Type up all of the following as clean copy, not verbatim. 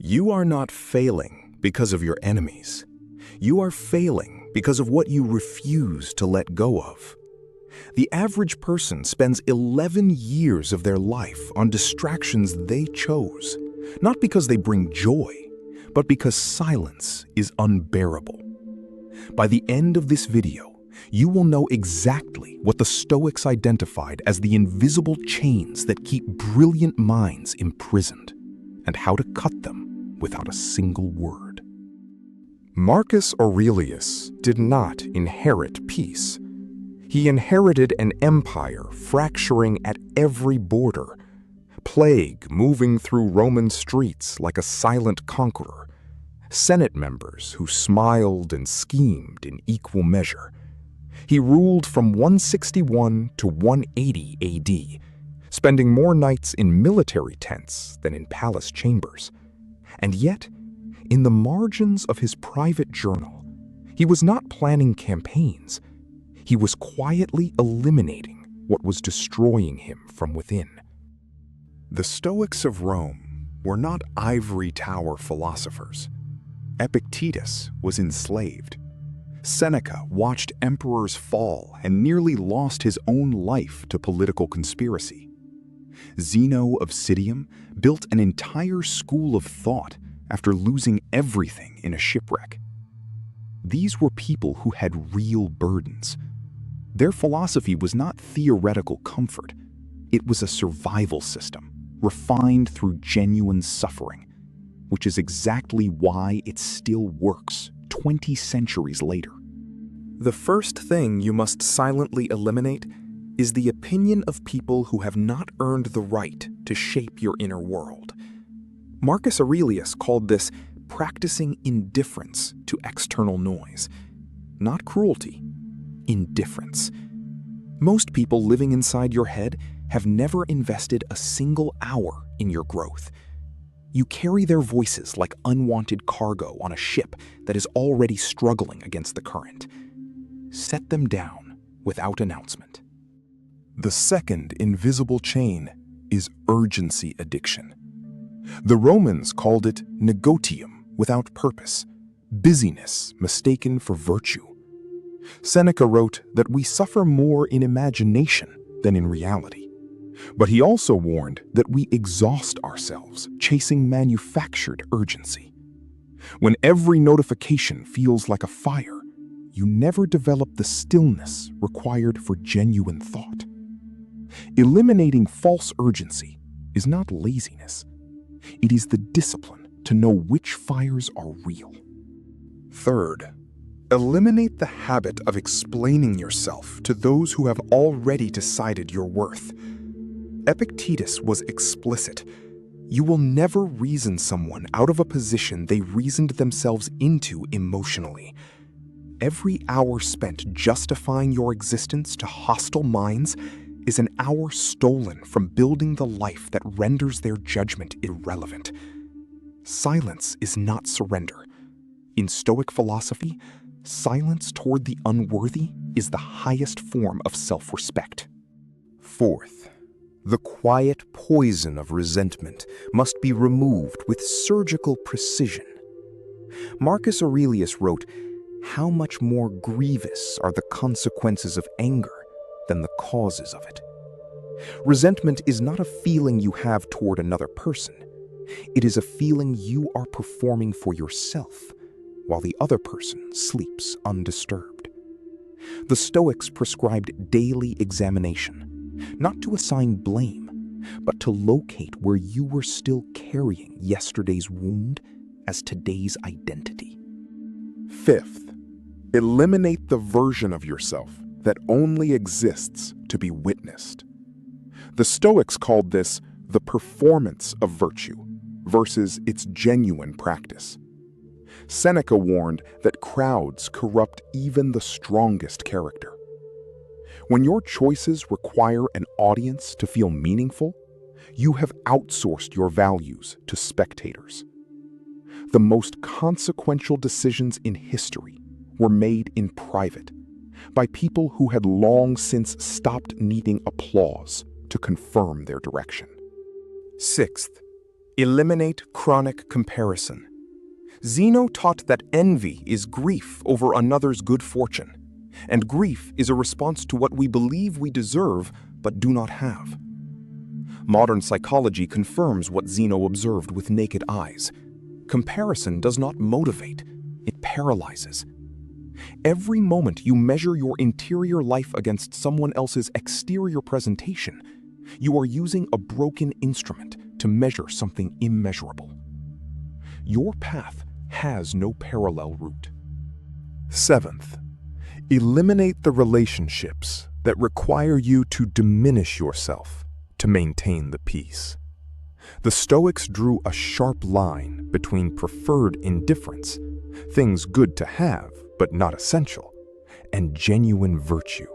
You are not failing because of your enemies. You are failing because of what you refuse to let go of. The average person spends 11 years of their life on distractions they chose, not because they bring joy, but because silence is unbearable. By the end of this video, you will know exactly what the Stoics identified as the invisible chains that keep brilliant minds imprisoned, and how to cut them without a single word. Marcus Aurelius did not inherit peace. He inherited an empire fracturing at every border, plague moving through Roman streets like a silent conqueror, Senate members who smiled and schemed in equal measure. He ruled from 161 to 180 AD, spending more nights in military tents than in palace chambers. And yet, in the margins of his private journal, he was not planning campaigns. He was quietly eliminating what was destroying him from within. The Stoics of Rome were not ivory tower philosophers. Epictetus was enslaved. Seneca watched emperors fall and nearly lost his own life to political conspiracy. Zeno of Citium built an entire school of thought after losing everything in a shipwreck. These were people who had real burdens. Their philosophy was not theoretical comfort. It was a survival system, refined through genuine suffering, which is exactly why it still works 20 centuries later. The first thing you must silently eliminate is the opinion of people who have not earned the right to shape your inner world. Marcus Aurelius called this practicing indifference to external noise. Not cruelty, indifference. Most people living inside your head have never invested a single hour in your growth. You carry their voices like unwanted cargo on a ship that is already struggling against the current. Set them down without announcement. The second invisible chain is urgency addiction. The Romans called it negotium without purpose, busyness mistaken for virtue. Seneca wrote that we suffer more in imagination than in reality. But he also warned that we exhaust ourselves chasing manufactured urgency. When every notification feels like a fire, you never develop the stillness required for genuine thought. Eliminating false urgency is not laziness. It is the discipline to know which fires are real. Third, eliminate the habit of explaining yourself to those who have already decided your worth. Epictetus was explicit. You will never reason someone out of a position they reasoned themselves into emotionally. Every hour spent justifying your existence to hostile minds is an hour stolen from building the life that renders their judgment irrelevant. Silence is not surrender. In Stoic philosophy, silence toward the unworthy is the highest form of self-respect. Fourth, the quiet poison of resentment must be removed with surgical precision. Marcus Aurelius wrote, "How much more grievous are the consequences of anger than the causes of it." Resentment is not a feeling you have toward another person. It is a feeling you are performing for yourself, while the other person sleeps undisturbed. The Stoics prescribed daily examination, not to assign blame, but to locate where you were still carrying yesterday's wound as today's identity. Fifth, eliminate the version of yourself that only exists to be witnessed. The Stoics called this the performance of virtue versus its genuine practice. Seneca warned that crowds corrupt even the strongest character. When your choices require an audience to feel meaningful, you have outsourced your values to spectators. The most consequential decisions in history were made in private, by people who had long since stopped needing applause to confirm their direction. Sixth, Eliminate chronic comparison. Zeno taught that envy is grief over another's good fortune, and grief is a response to what we believe we deserve but do not have. Modern psychology confirms what Zeno observed with naked eyes. Comparison does not motivate, it paralyzes. Every moment you measure your interior life against someone else's exterior presentation, you are using a broken instrument to measure something immeasurable. Your path has no parallel route. Seventh, eliminate the relationships that require you to diminish yourself to maintain the peace. The Stoics drew a sharp line between preferred indifference, things good to have but not essential, and genuine virtue.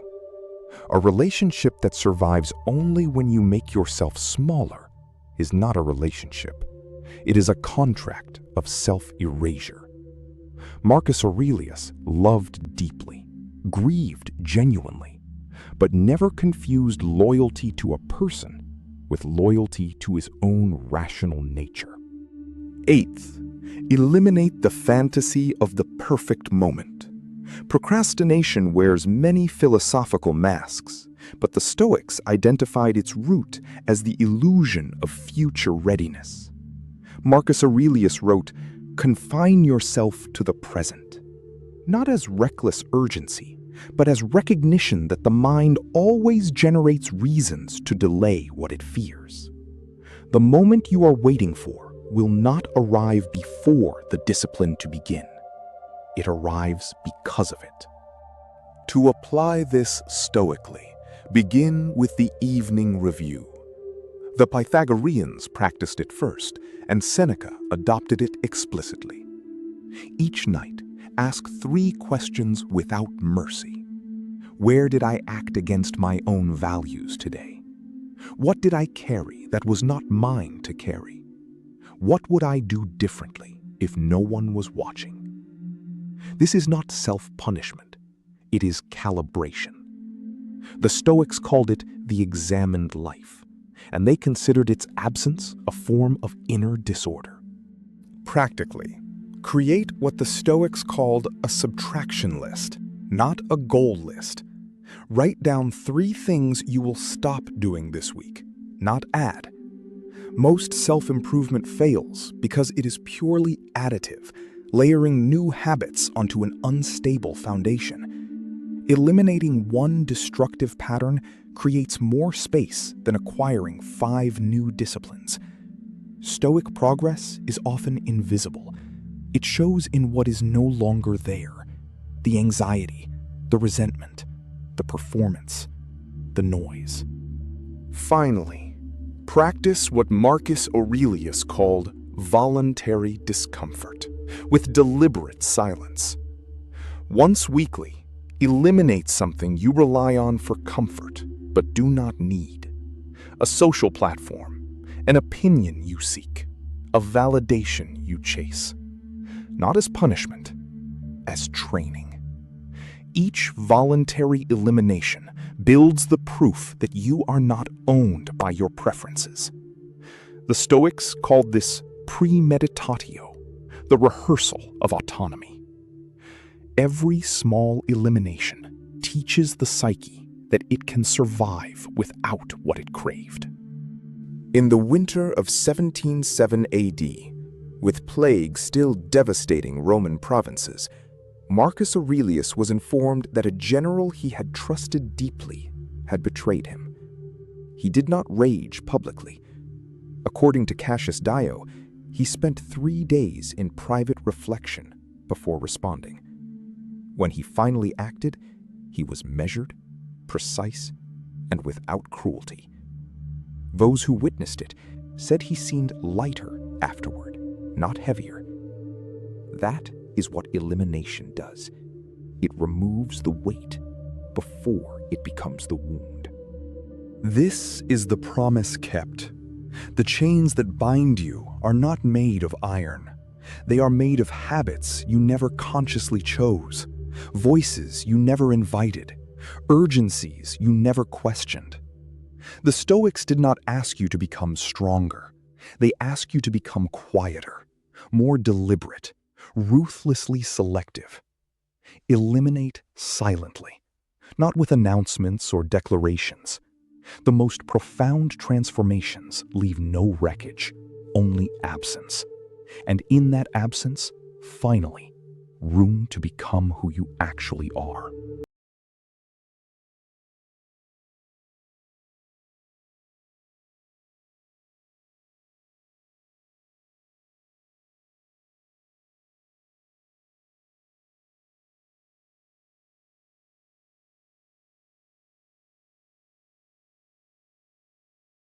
A relationship that survives only when you make yourself smaller is not a relationship. It is a contract of self-erasure. Marcus Aurelius loved deeply, grieved genuinely, but never confused loyalty to a person with loyalty to his own rational nature. Eighth, eliminate the fantasy of the perfect moment. Procrastination wears many philosophical masks, but the Stoics identified its root as the illusion of future readiness. Marcus Aurelius wrote, "Confine yourself to the present," not as reckless urgency, but as recognition that the mind always generates reasons to delay what it fears. The moment you are waiting for will not arrive before the discipline to begin. It arrives because of it. To apply this stoically, begin with the evening review. The Pythagoreans practiced it first, and Seneca adopted it explicitly. Each night, ask 3 questions without mercy. Where did I act against my own values today? What did I carry that was not mine to carry? What would I do differently if no one was watching? This is not self-punishment. It is calibration. The Stoics called it the examined life, and they considered its absence a form of inner disorder. Practically, create what the Stoics called a subtraction list, not a goal list. Write down 3 things you will stop doing this week, not add. Most self-improvement fails because it is purely additive, layering new habits onto an unstable foundation. Eliminating one destructive pattern creates more space than acquiring 5 new disciplines. Stoic progress is often invisible. It shows in what is no longer there: the anxiety, the resentment, the performance, the noise. Finally, practice what Marcus Aurelius called voluntary discomfort, with deliberate silence. Once weekly, eliminate something you rely on for comfort but do not need. A social platform, an opinion you seek, a validation you chase. Not as punishment, as training. Each voluntary elimination builds the proof that you are not owned by your preferences. The Stoics called this premeditatio, the rehearsal of autonomy. Every small elimination teaches the psyche that it can survive without what it craved. In the winter of 1707 AD, with plague still devastating Roman provinces, Marcus Aurelius was informed that a general he had trusted deeply had betrayed him. He did not rage publicly. According to Cassius Dio, he spent 3 days in private reflection before responding. When he finally acted, he was measured, precise, and without cruelty. Those who witnessed it said he seemed lighter afterward, not heavier. That is what elimination does. It removes the weight before it becomes the wound. This is the promise kept. The chains that bind you are not made of iron. They are made of habits you never consciously chose, voices you never invited, urgencies you never questioned. The Stoics did not ask you to become stronger. They ask you to become quieter, more deliberate, ruthlessly selective. Eliminate silently, not with announcements or declarations. The most profound transformations leave no wreckage, only absence. And in that absence, finally, room to become who you actually are.